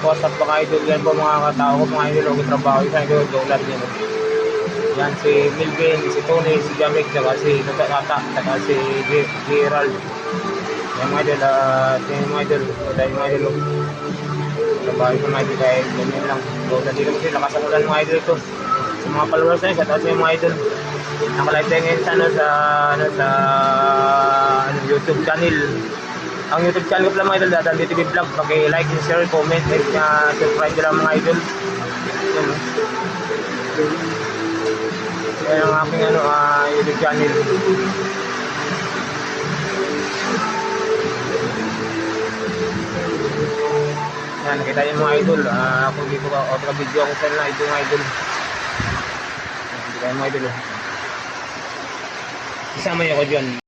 WhatsApp mga idol. Yan po mga katao ko mga idol. Huwag trabaho yung idol. Tulad yan. Yan si Milvin, si Tony, si Jamik, saka si Tata, saka si Gerald. Yan mga idol. Yan mga idol. Dahil mga idol. Trabaho yung mga idol dahil ganyan lang. Tulad dito kasi lakasan mga idol ito. Sa mga followers na yun, sa taas yung mga idol. Nakalive tayo ngayon sa YouTube channel. Ang YouTube channel ko lang mga idol, Dadang DTV Vlog. Pag-like, share, comment, and subscribe nyo lang mga idol. Yan. Yan ang aking YouTube channel. Yan, nakita nyo mga idol. Kung dito ka, o video ako sa na ito mga idol. Hindi kayo mga idol. Isama nyo ko dyan.